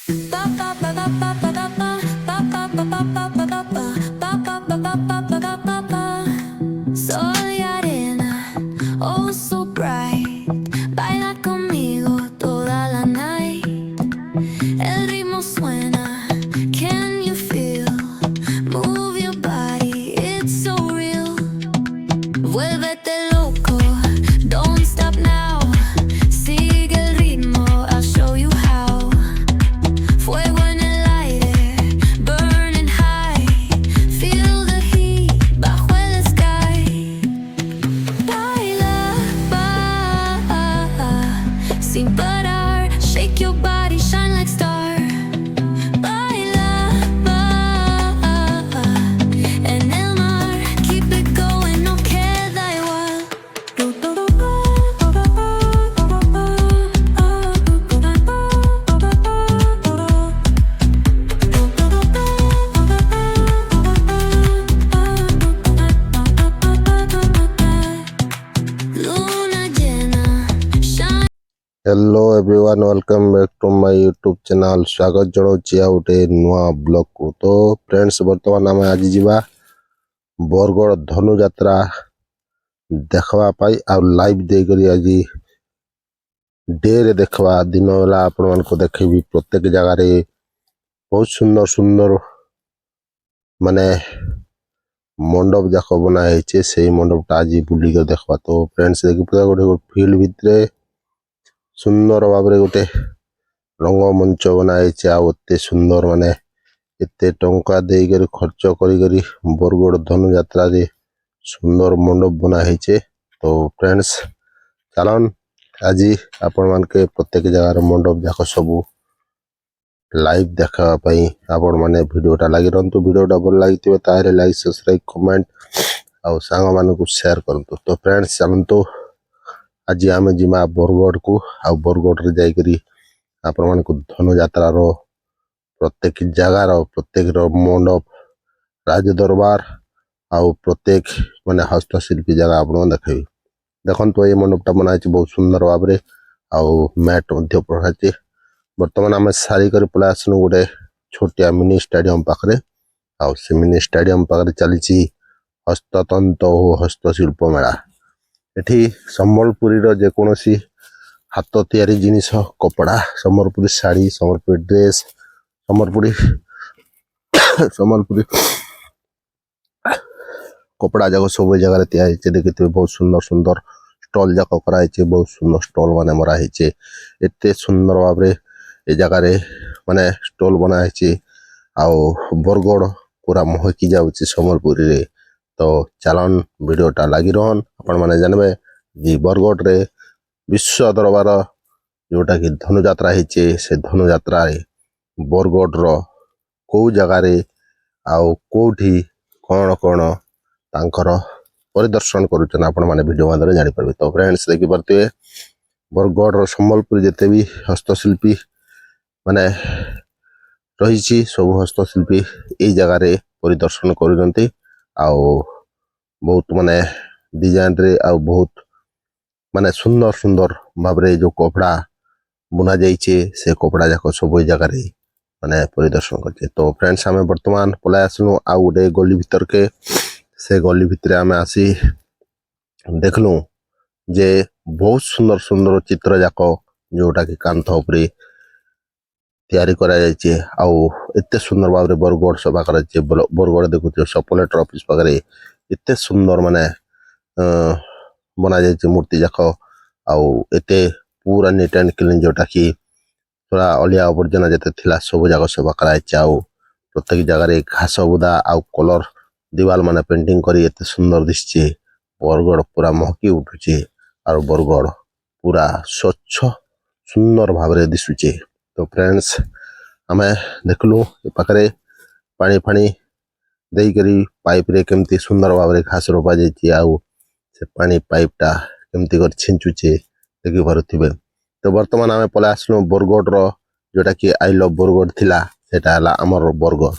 Soy arena, oh so bright. Baila conmigo toda la night. El ritmo suena, can you feel? Move your body, it's so real. Vuélvete loco, don't stop now. Sigue el ritmo, I'll show you how. Fuego en el aire, burning high. Feel the heat bajo el sky. Baila, sin parar. Shake your body, shine like star. Baila, en el mar. Keep it going, no queda igual. Luna llena, shine. Hello everyone welcome back to my YouTube channel स्वागत जनाऊँच आ गोटे नुआ blog को। तो friends बर्तमान आम आज जावा बरगड़ धनुयात्रा देखवा पाई आ लाइव देकर आज डे रे देखवा दिन बेला आपण मान को देखेबी प्रत्येक जगह रे बहुत सुंदर सुंदर माने मंडप जाक बना है से मंडपटा आज बुलिक देखवा। तो फ्रेंड्स देखी पूरा गोटे फील्ड भितर सुंदर भाव गोटे रंगमंच बनाई आते सुंदर माने एते टंका देकर खर्च करी बरगड़ धनुयात्रा रे सुंदर मंडप बनाई। तो फ्रेंड्स चलन आज आपण मान के प्रत्येक जगह मंडप जाक सब लाइव देखापी आपण मैंने भिडटा लगी रहा भिडटा भल लगी तारे लाइक सब्सक्राइब कमेंट आउ सांग मान को शेयर करूँ। तो फ्रेंड्स चलतु आज आम जीमा बरगड़ को आ बरगड़ रे जाइकरी आपण मान को धनुयात्रा रो प्रत्येक जगार प्रत्येक मंडप राज दरबार आउ प्रत्येक माने हस्तशिल्पी जगह आपण देखबी। देखन तो ये मंडपटा बनाई बहुत सुंदर भाव में आउ मैट मध्य पढ़ाई। बर्तमान आम सारी कर पलै आसनु गोटे छोटिया मिनी स्टेडियम पाखरे आउ से मिनी स्टेडियम पाखरे चली हस्ततंत और हस्तशिल्प मेला। एठी संबलपुरी रो जेकोसी हाथ तैयारी जिनिस कपड़ा संबलपुरी साड़ी संबलपुरी ड्रेस संबलपुरी संबलपुरी कपड़ा जाक सब जगह तैयारी देखिए बहुत सुंदर सुंदर स्टॉल जाक कराई बहुत सुंदर स्टॉल माने मराई एते सुंदर भाव में ए जगह माने स्टॉल बनाई आउ बरगड़ पूरा महकी जाऊँच संबलपुरी रे। तो चलन वीडियोटा लगी रहन आपण माने जानबे जी बरगड़ रे विश्व दरबार जोटा कि धनुयात्रा होइछे से धनुयात्रा रे बरगड़ रो को जगह रे आउ कोठी कोन कोन तांकर परिदर्शन करूछन आपण माने वीडियो माध्यम जानि परबे। तो फ्रेंड्स देखि परते बरगड़ रो संबलपुरी जते भी हस्तशिल्पी माने रही सब हस्तशिल्पी ए जगह रे परिदर्शन करूछंती आउ बहुत माने डिजाइन रे आउ बहुत माने सुंदर सुंदर भाव रे जो कपड़ा बुना जाइए से कपड़ा जाक सब जगह रे माने परिदर्शन करछे। तो फ्रेंड्स आम वर्तमान पलै आसनु आउ गोटे गली भीतर के से गली भितर आम आसी देखलु जे बहुत सुंदर सुंदर चित्र जाक जोटा कि कांथ उपरे तैयारी करा जाइए आउ एते सुंदर भाव में बरगड़ सभा कर बरगड़ देखुचे सपलेटर ऑफिस पाखे एते सुंदर माने बना जाइए मूर्ति जाक आउ एते पूरा नीट एंड क्लीन जोटा कि थोड़ा अलिया आवर्जना जते थिला सब जाक सभा कराई आउ प्रत्येक जगह घास बुदा आउ कलर दीवाल माने पेंटिंग करी एते सुंदर दिसचे बरगड़ पूरा महकी उठुचे और बरगड़ पूरा स्वच्छ सुंदर भाव में दिशुचे। तो फ्रेंड्स आम देखलु पाखे पानी फाणी देकरी पाइप रे केमती सुंदर भाव में घास रोपा जाइए आउ से पानी पाइपटा केमती कर छिंचुचे देखि पारुथिबे। तो वर्तमान आम पलै आसनु बरगड़ रो जोटा कि आई लव बरगड़ थिला सेटा हला हमर बरगड़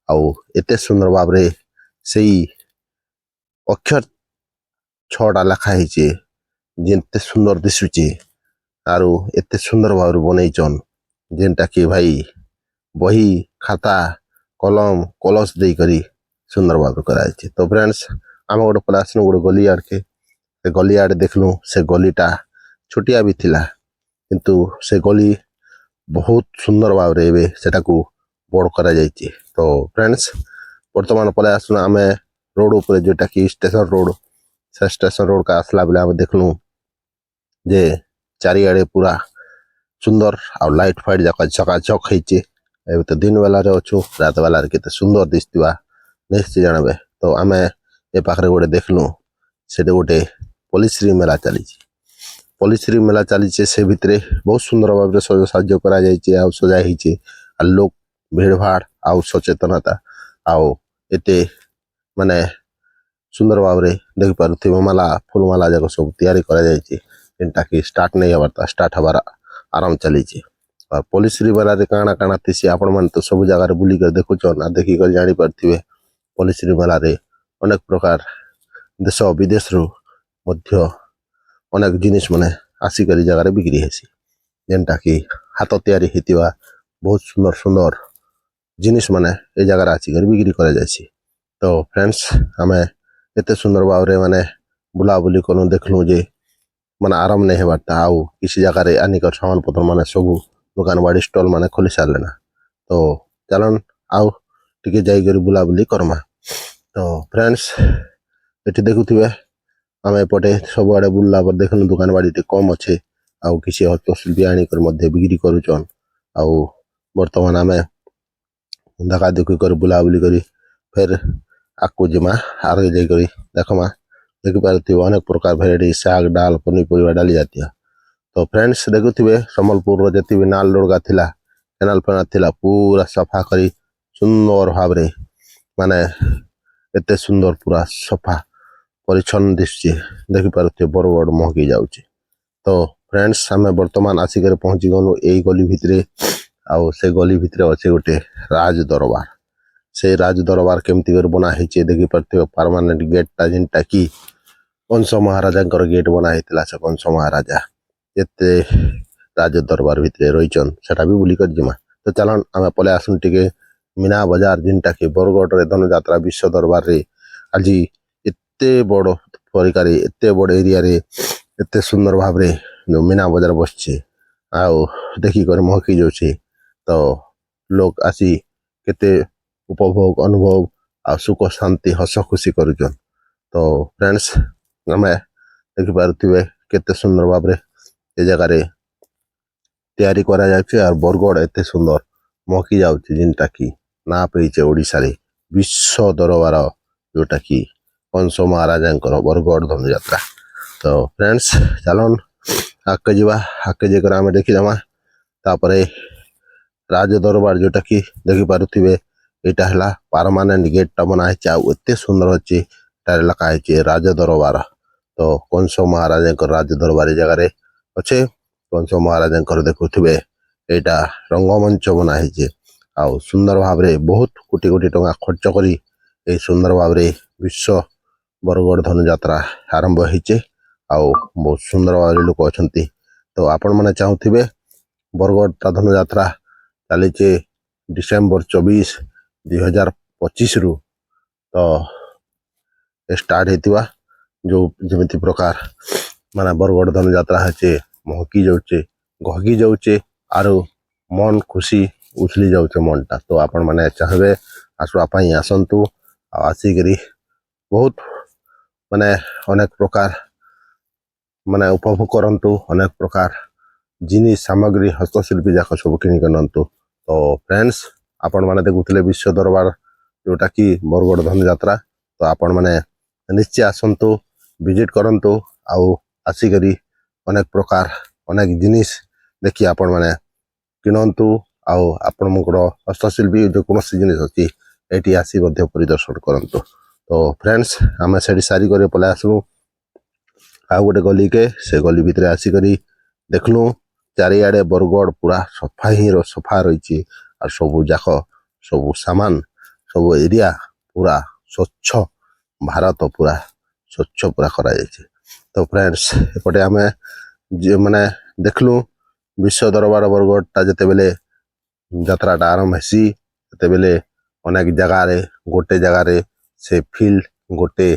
आउ एते सुंदर भाव में सेई अक्षर 6टा लिखा है जेते सुंदर दिशुचे आरु एते सुंदर भाव बनईचन जेनटा कि भाई ବହି ଖାତା କଲମ କଲସ ଦେଇକରି ସୁନ୍ଦର ଭାବରେ କରାଯାଇଛି। ତ ଫ୍ରେଣ୍ଡସ୍ ଆମେ ଗୋଟେ ପଳେଇ ଆସିଲୁ ଗୋଟେ ଗଲି ଆଡ଼କେ। ସେ ଗଲି ଆଡ଼େ ଦେଖିଲୁ ସେ ଗଲିଟା ଛୋଟିଆ ବି ଥିଲା, କିନ୍ତୁ ସେ ଗଲି ବହୁତ ସୁନ୍ଦର ଭାବରେ ଏବେ ସେଟାକୁ ବଡ଼ କରାଯାଇଛି। ତ ଫ୍ରେଣ୍ଡସ୍ ବର୍ତ୍ତମାନ ପଳେଇ ଆସିଲୁ ଆମେ ରୋଡ଼ ଉପରେ, ଯେଉଁଟାକି ଷ୍ଟେସନ ରୋଡ଼। ସେ ଷ୍ଟେସନ ରୋଡ଼କୁ ଆସିଲା ବେଳେ ଆମେ ଦେଖିଲୁ ଯେ ଚାରିଆଡ଼େ ପୁରା ସୁନ୍ଦର ଆଉ ଲାଇଟ୍ ଫାଇଟ୍ ଯାକ ଚକାଚକ ହେଇଛି। ଏବେ ତ ଦିନ ବେଲାରେ ଅଛୁ, ରାତ ବେଲାରେ କେତେ ସୁନ୍ଦର ଦିଶୁଥିବା ନିଶ୍ଚୟ ଜାଣିବେ। ତ ଆମେ ଏ ପାଖରେ ଗୋଟେ ଦେଖିଲୁ, ସେଠି ଗୋଟେ ପଲ୍ଲିଶ୍ରୀ ମେଳା ଚାଲିଛି। ପଲ୍ଲିଶ୍ରୀ ମେଳା ଚାଲିଛି, ସେ ଭିତରେ ବହୁତ ସୁନ୍ଦର ଭାବରେ ସାହାଯ୍ୟ କରାଯାଇଛି ଆଉ ସଜା ହେଇଛି। ଆଉ ଲୋକ ଭିଡ଼ ଭାଡ଼ ଆଉ ସଚେତନତା ଆଉ ଏତେ ମାନେ ସୁନ୍ଦର ଭାବରେ ଦେଖିପାରୁଥିବେ ମାଲା ଫୁଲମାଲା ଯାକ ସବୁ ତିଆରି କରାଯାଇଛି, ଯେନ୍ଟାକି ଷ୍ଟାର୍ଟ ନେଇ ହେବାର ଷ୍ଟାର୍ଟ ହେବାର ଆରମ୍ଭ ଚାଲିଛି। ଆଉ ପଲ୍ଲିଶ୍ରୀ ମେଳାରେ କାଣା କାଣା ଥିସି ଆପଣମାନେ ତ ସବୁ ଜାଗାରେ ବୁଲିକରି ଦେଖୁଛନ୍, ଆଉ ଦେଖିକରି ଜାଣିପାରୁଥିବେ। ପଲ୍ଲିଶ୍ରୀ ମେଳାରେ ଅନେକ ପ୍ରକାର ଦେଶ ବିଦେଶରୁ ମଧ୍ୟ ଅନେକ ଜିନିଷ ମାନେ ଆସିକରି ଜାଗାରେ ବିକ୍ରି ହେସି, ଯେନ୍ଟାକି ହାତ ତିଆରି ହେଇଥିବା ବହୁତ ସୁନ୍ଦର ସୁନ୍ଦର ଜିନିଷ ମାନେ ଏ ଜାଗାରେ ଆସିକରି ବିକ୍ରି କରାଯାଇଛି। ତ ଫ୍ରେଣ୍ଡସ୍ ଆମେ ଏତେ ସୁନ୍ଦର ଭାବରେ ମାନେ ବୁଲାବୁଲି କଲୁ, ଦେଖିଲୁ ଯେ ମାନେ ଆରାମ ନେଇ ହେବାରଟା। ଆଉ କିଛି ଜାଗାରେ ଆନିକର ସାମାନ ପତ୍ର ମାନେ ସବୁ ଦୋକାନ ବାଡ଼ି ଷ୍ଟଲ୍ ମାନେ ଖୋଲି ସାରିଲେନା। ତ ଚାଲନ୍ ଆଉ ଟିକେ ଯାଇକରି ବୁଲାବୁଲି କର୍ମା। ତ ଫ୍ରେଣ୍ଡସ୍ ଏଠି ଦେଖୁଥିବେ ଆମେ ଏପଟେ ସବୁଆଡ଼େ ବୁଲିଲା ପରେ ଦେଖିଲୁ ଦୋକାନ ବାଡ଼ି ଟିକେ କମ୍ ଅଛେ, ଆଉ କିଛି ହସ୍ତଶିଳ୍ପୀ ଆଣିକରି ମଧ୍ୟ ବିକ୍ରି କରୁଛନ୍। ଆଉ ବର୍ତ୍ତମାନ ଆମେ ଦେଖା ଦେଖି କରି ବୁଲାବୁଲି କରି ଫେର୍ ଆଗକୁ ଯିମା, ଆଗରେ ଯାଇକରି ଦେଖମା। ଦେଖିପାରୁଥିବେ ଅନେକ ପ୍ରକାର ଭେରାଇଟି ଶାଗ ଡାଲ ପନିପରିବା ଡାଲି ଜାତୀୟ। ତ ଫ୍ରେଣ୍ଡସ୍ ଦେଖୁଥିବେ ସମ୍ବଲପୁରର ଯେତିକି ନାଲ ଲଡ଼ଗା ଥିଲା, କେନାଲ ଫେନାଲ ଥିଲା, ପୁରା ସଫା କରି ସୁନ୍ଦର ଭାବରେ ମାନେ ଏତେ ସୁନ୍ଦର ପୁରା ସଫା ପରିଚ୍ଛନ୍ନ ଦିଶୁଛି, ଦେଖିପାରୁଥିବେ ବରଗଡ଼ ମହକି ଯାଉଛି। ତ ଫ୍ରେଣ୍ଡସ୍ ଆମେ ବର୍ତ୍ତମାନ ଆସିକରି ପହଞ୍ଚି ଗଲୁ ଏଇ ଗଲି ଭିତରେ। ଆଉ ସେ ଗଲି ଭିତରେ ଅଛି ଗୋଟେ ରାଜ ଦରବାର। ସେ ରାଜ ଦରବାର କେମିତି କରି ବନା ହେଇଛି ଦେଖିପାରୁଥିବେ। ପରମାନେଣ୍ଟ ଗେଟ୍ଟା ଯେନ୍ଟା କି କଂସ ମହାରାଜାଙ୍କର ଗେଟ୍ ବନା ହେଇଥିଲା। ସେ କଂସ ମହାରାଜା ଏତେ ରାଜ ଦରବାର ଭିତରେ ରହିଛନ୍, ସେଟା ବି ବୁଲିକରି ଯିମା। ତ ଚାଲନ୍ ଆମେ ପଳେଇ ଆସୁନ୍ ଟିକେ ମୀନା ବଜାର, ଯେନ୍ଟାକି ବରଗଡ଼ରେ ଧନୁଯାତ୍ରା ବିଶ୍ୱ ଦରବାରରେ ଆଜି ଏତେ ବଡ଼ ପରିକାରେ ଏତେ ବଡ଼ ଏରିଆରେ ଏତେ ସୁନ୍ଦର ଭାବରେ ଯେଉଁ ମୀନା ବଜାର ବସିଛି, ଆଉ ଦେଖିକରି ମହକି ଯାଉଛି। ତ ଲୋକ ଆସି କେତେ ଉପଭୋଗ ଅନୁଭବ ଆଉ ସୁଖ ଶାନ୍ତି ହସ ଖୁସି କରୁଛନ୍। ତ ଫ୍ରେଣ୍ଡସ୍ ଆମେ ଦେଖିପାରୁଥିବେ କେତେ ସୁନ୍ଦର ଭାବରେ ଏ ଜାଗାରେ ତିଆରି କରାଯାଉଛି। ଆଉ ବରଗଡ଼ ଏତେ ସୁନ୍ଦର ମହକି ଯାଉଛି, ଯେନ୍ଟାକି ନାଁ ପାଇছে ଓଡ଼ିଶାରେ ବିଶ୍ୱ ଦରବାର, ଯେଉଁଟାକି କଂସ ମହାରାଜାଙ୍କର ବରଗଡ଼ ଧନୁଯାତ୍ରା। ତ ଫ୍ରେଣ୍ଡସ୍ ଚାଲନ୍ ଆଗକେ ଯିବା, ଆଗକେ ଯାଇକରି ଆମେ ଦେଖିଦେମା। ତାପରେ ରାଜ ଦରବାର ଯେଉଁଟାକି ଦେଖିପାରୁଥିବେ ଏଇଟା ହେଲା ପରମାନେଣ୍ଟ ଗେଟ୍ଟା ବନା ହେଇଛି, ଆଉ ଏତେ ସୁନ୍ଦର ଅଛି। ଏଠାରେ ଲେଖା ହେଇଛି ରାଜ ଦରବାର। ତ କଂସ ମହାରାଜାଙ୍କର ରାଜ ଦରବାର ଏ ଜାଗାରେ ଅଛେ। କଂସ ମହାରାଜାଙ୍କର ଦେଖୁଥିବେ ଏଇଟା ରଙ୍ଗମଞ୍ଚ ବନା ହେଇଛି, ଆଉ ସୁନ୍ଦର ଭାବରେ ବହୁତ କୋଟି କୋଟି ଟଙ୍କା ଖର୍ଚ୍ଚ କରି এই ସୁନ୍ଦର ଭାବରେ ବିଶ୍ୱ ବରଗଡ଼ ଧନୁଯାତ୍ରା ଆରମ୍ଭ ହେଇଛି। ଆଉ ବହୁତ ସୁନ୍ଦର ଭାବରେ ଲୋକ ଅଛନ୍ତି। ତ ଆପଣମାନେ ଚାହୁଁଥିବେ ବରଗଡ଼ ଧନୁଯାତ୍ରା ଚାଲିଛି ଡିସେମ୍ବର 24, 2025ରୁ ତ ଷ୍ଟାର୍ଟ ହେଇଥିବା, ଯେଉଁ ଯେମିତି ପ୍ରକାର ମାନେ ବରଗଡ଼ ଧନୁଯାତ୍ରା ହେଇଛି, ମହକି ଯାଉଛେ ଗହକି ଯାଉଛେ, ଆରୁ ମନ ଖୁସି ଉଛଲି ଯାଉଛେ ମନଟା। ତ ଆପଣମାନେ ଚାହିଁବେ ଆସିବା ପାଇଁ ଆସନ୍ତୁ, ଆଉ ଆସିକରି ବହୁତ ମାନେ ଅନେକ ପ୍ରକାର ମାନେ ଉପଭୋଗ କରନ୍ତୁ। ଅନେକ ପ୍ରକାର ଜିନିଷ ସାମଗ୍ରୀ ହସ୍ତଶିଳ୍ପୀ ଯାକ ସବୁ କିଣିକି ନିଅନ୍ତୁ। ତ ଫ୍ରେଣ୍ଡସ୍ ଆପଣମାନେ ଦେଖୁଥିଲେ ବିଶ୍ୱ ଦରବାର, ଯେଉଁଟାକି ବରଗଡ଼ ଧନୁଯାତ୍ରା। ତ ଆପଣମାନେ ନିଶ୍ଚୟ ଆସନ୍ତୁ, ଭିଜିଟ୍ କରନ୍ତୁ, ଆଉ ଆସିକରି ଅନେକ ପ୍ରକାର ଅନେକ ଜିନିଷ ଦେଖି ଆପଣମାନେ କିଣନ୍ତୁ। ଆଉ ଆପଣଙ୍କର ହସ୍ତଶିଳ୍ପୀ ଯେକୌଣସି ଜିନିଷ ଅଛି ଏଠି ଆସି ମଧ୍ୟ ପରିଦର୍ଶନ କରନ୍ତୁ। ତ ଫ୍ରେଣ୍ଡସ୍ ଆମେ ସେଠି ସାରିକରି ପଳେଇ ଆସିଲୁ ଆଉ ଗୋଟେ ଗଲିକେ। ସେ ଗଲି ଭିତରେ ଆସିକରି ଦେଖିଲୁ ଚାରିଆଡ଼େ ବରଗଡ଼ ପୁରା ସଫା ହିଁ ସଫା ରହିଛି, ଆଉ ସବୁ ଯାକ ସବୁ ସାମାନ ସବୁ ଏରିଆ ପୁରା ସ୍ୱଚ୍ଛ ଭାରତ, ପୁରା ସ୍ୱଚ୍ଛ ପୁରା କରାଯାଇଛି। ତ ଫ୍ରେଣ୍ଡସ୍ ଏପଟେ ଆମେ ମାନେ ଦେଖିଲୁ ବିଶ୍ୱ ଦରବାର ବରଗଡ଼ଟା ଯେତେବେଳେ ଯାତ୍ରାଟା ଆରମ୍ଭ ହେସି ସେତେବେଳେ ଅନେକ ଜାଗାରେ ଗୋଟେ ଜାଗାରେ ସେ ଗୋଟେ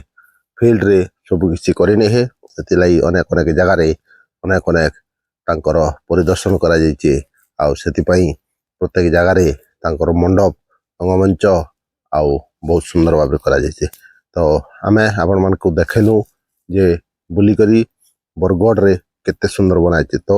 ଫିଲ୍ଡରେ ସବୁ କିଛି କରିନିହେ ସେଥିଲାଗି ଅନେକ ଅନେକ ଜାଗାରେ ଅନେକ ଅନେକ ତାଙ୍କର ପରିଦର୍ଶନ କରାଯାଇଛି ଆଉ ସେଥିପାଇଁ ପ୍ରତ୍ୟେକ ଜାଗାରେ ତାଙ୍କର ମଣ୍ଡପ ରଙ୍ଗମଞ୍ଚ ଆଉ ବହୁତ ସୁନ୍ଦର ଭାବରେ କରାଯାଇଛି ତ ଆମେ ଆପଣମାନଙ୍କୁ ଦେଖେଇଲୁ ଯେ ବୁଲିକରି ବରଗଡ଼ରେ କେତେ ସୁନ୍ଦର ବନାଯାଇଛି ତ